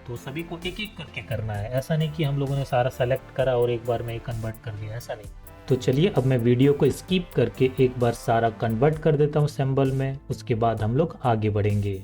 तो सभी को एक एक करके करना है। ऐसा नहीं कि हम लोगों ने सारा सेलेक्ट करा और एक बार में ही कन्वर्ट कर दिया, ऐसा नहीं। तो चलिए अब मैं वीडियो को स्किप करके एक बार सारा कन्वर्ट कर देता हूँ सिंबल में, उसके बाद हम लोग आगे बढ़ेंगे।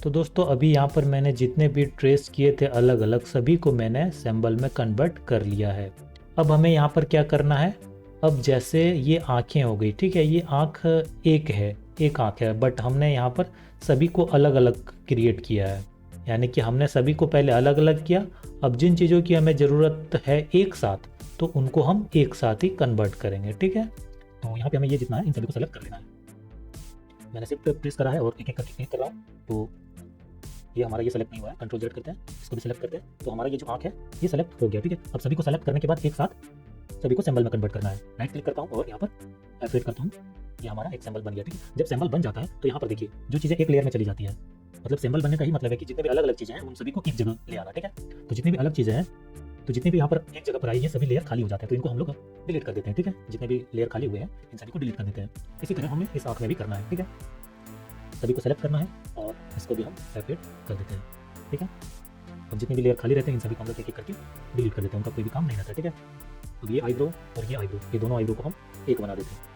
तो दोस्तों अभी यहाँ पर मैंने जितने भी ट्रेस किए थे अलग अलग, सभी को मैंने सिंबल में कन्वर्ट कर लिया है। अब हमें यहाँ पर क्या करना है, अब जैसे ये आँखें हो गई, ठीक है, ये आँख एक आँख है, बट हमने यहाँ पर सभी को अलग अलग क्रिएट किया है, यानी कि हमने सभी को पहले अलग अलग किया। अब जिन चीज़ों की हमें ज़रूरत है एक साथ, तो उनको हम एक साथ ही कन्वर्ट करेंगे, ठीक है। तो यहाँ पे हमें ये जितना है इन सभी को सेलेक्ट कर लेना है। मैंने सिर्फ प्रेस करा है और एक एक करके क्लिक कर रहा हूँ, तो ये हमारा ये सेलेक्ट नहीं हुआ है। कंट्रोल Z करते हैं, इसको भी सेलेक्ट करते हैं, तो हमारा ये जो आँख है ये सेलेक्ट हो गया, ठीक है। अब सभी को सेलेक्ट करने के बाद एक साथ सभी को सिंबल में कन्वर्ट करना है। राइट क्लिक करता हूँ और यहाँ पर एफेक्ट करता हूँ, ये हमारा एक सिंबल बन गया, ठीक है। जब सिंबल बन जाता है तो यहाँ पर देखिए जो चीज़ें एक लेयर में चली जाती है, मतलब सिंबल बनने का ही मतलब है कि जितने भी अलग अलग चीज़ें हैं उन सभी को एक जगह ले आना, ठीक है। तो जितनी भी अलग चीज़ें हैं, तो जितने भी यहाँ पर एक जगह पर आई ये सभी लेयर खाली हो जाते हैं, तो इनको हम लोग डिलीट कर देते हैं, ठीक है। जितने भी लेयर खाली हुए हैं इन सभी को डिलीट कर देते हैं। इसी तरह हमें इस आँख में भी करना है, ठीक है। सभी को सेलेक्ट करना है और इसको भी हम एफेक्ट कर देते हैं, ठीक है। अब जितने भी लेयर खाली रहते हैं इन सभी को हम लोग एक एक करके डिलीट कर देते हैं, उनका कोई भी काम नहीं रहता, ठीक है। अब ये आईब्रो और ये आईब्रो, ये दोनों आईब्रो को हम एक बना देते हैं।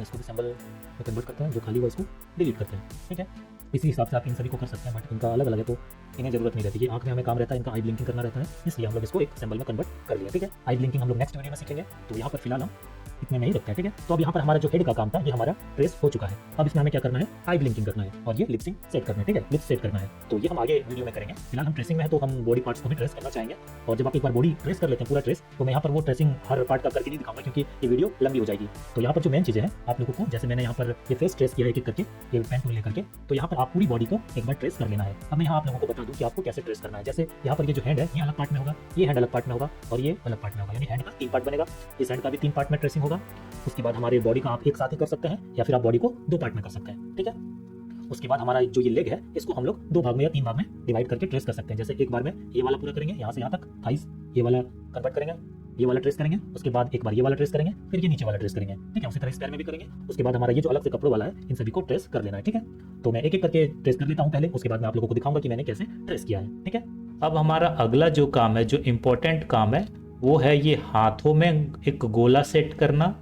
इसको भी सिंबल में कन्वर्ट करते हैं, जो खाली हुआ इसको डिलीट करते हैं, ठीक है। इसी हिसाब से आप इन सभी को कर सकते हैं, बट इनका अलग अलग है तो इन्हें जरूरत नहीं रहती। ये आँख में हमें काम रहता है, इनका आई ब्लिंकिंग करना रहता है, इसलिए हम लोग इसको एक सिंबल में कन्वर्ट कर लिया, ठीक है। आई ब्लिंकिंग हम लोग नेक्स्ट वीडियो में सीखेंगे, तो यहाँ पर फिलहाल हम इतने में ही रखते हैं, ठीक है। तो अब यहाँ पर हमारा जो हेड का काम था ये हमारा ट्रेस हो चुका है। अब इसमें हमें क्या करना है, आई ब्लिंकिंग करना है और ये लिपसिंग सेट करना है, ठीक है। लिप्स सेट करना है, तो ये हम आगे वीडियो में करेंगे। फिलहाल हम ट्रेसिंग में है तो हम बॉडी पार्ट्स को भी ट्रेस करना चाहेंगे, और जब आप एक बार बॉडी ट्रेस कर लेते हैं पूरा ट्रेस, तो मैं यहाँ पर वो ट्रेसिंग हर पार्ट का करके नहीं दिखाऊंगा क्योंकि ये वीडियो लंबी हो जाएगी। तो यहाँ पर जो मेन चीज़ें हैं आप लोगों को, जैसे मैंने यहाँ पर ये फेस ट्रेस किया एक एक करके, ये पेन टूल लेकर के, तो यहाँ पर आप पूरी बॉडी को एक बार ट्रेस कर लेना है। अब मैं यहाँ आप लोगों को बता दूँ कि आपको कैसे ट्रेस करना है। जैसे यहाँ पर ये जो हैंड है ये अलग पार्ट में होगा, ये हैंड अलग पार्ट में होगा और ये अलग पार्ट में होगा, यानी हैंड का 3 पार्ट बनेगा। इस हैंड का भी 3 पार्ट में ट्रेस ट्रेसिंग होगा। उसके बाद हमारे बॉडी का आप एक साथ ही कर सकते हैं या फिर आप बॉडी को 2 पार्ट में कर सकते हैं, ठीक है। उसके बाद हमारा जो ये लेग है इसको हम लोग 2 भाग में या 3 भाग में डिवाइड करके ट्रेस कर सकते हैं। जैसे एक बार में ये वाला पूरा करेंगे, यहाँ से यहाँ तक थाइस, ये वाला कन्वर्ट करेंगे, ये वाला ट्रेस करेंगे, उसके बाद एक बार ये वाला ट्रेस करेंगे, फिर ये नीचे वाला ट्रेस करेंगे, ठीक है। उसी तरह इस पैर में भी करेंगे। उसके बाद हमारा ये जो अलग से कपड़ों वाला है इन सभी को ट्रेस कर लेना है, ठीक है। तो मैं एक एक करके ट्रेस कर लेता हूँ पहले, उसके बाद मैं आप लोगों को दिखाऊंगा कि मैंने कैसे ट्रेस किया है, ठीक है। अब हमारा अगला जो काम है, जो इम्पोर्टेंट काम है, वो है ये हाथों में एक गोला सेट करना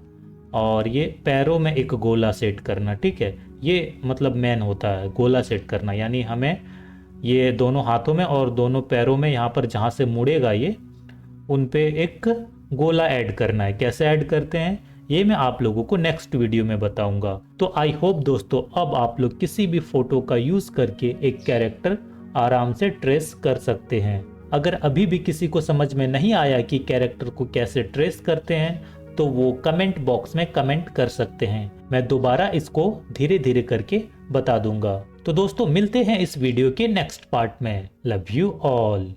और ये पैरों में एक गोला सेट करना, ठीक है। ये मतलब मेन होता है गोला सेट करना, यानी हमें ये दोनों हाथों में और दोनों पैरों में यहाँ पर जहाँ से मुड़ेगा ये, उन पे एक गोला ऐड करना है। कैसे ऐड करते हैं ये मैं आप लोगों को नेक्स्ट वीडियो में बताऊंगा। तो आई होप दोस्तों अब आप लोग किसी भी फोटो का यूज़ करके एक कैरेक्टर आराम से ट्रेस कर सकते हैं। अगर अभी भी किसी को समझ में नहीं आया कि कैरेक्टर को कैसे ट्रेस करते हैं तो वो कमेंट बॉक्स में कमेंट कर सकते हैं, मैं दोबारा इसको धीरे धीरे करके बता दूंगा। तो दोस्तों मिलते हैं इस वीडियो के नेक्स्ट पार्ट में। Love you all.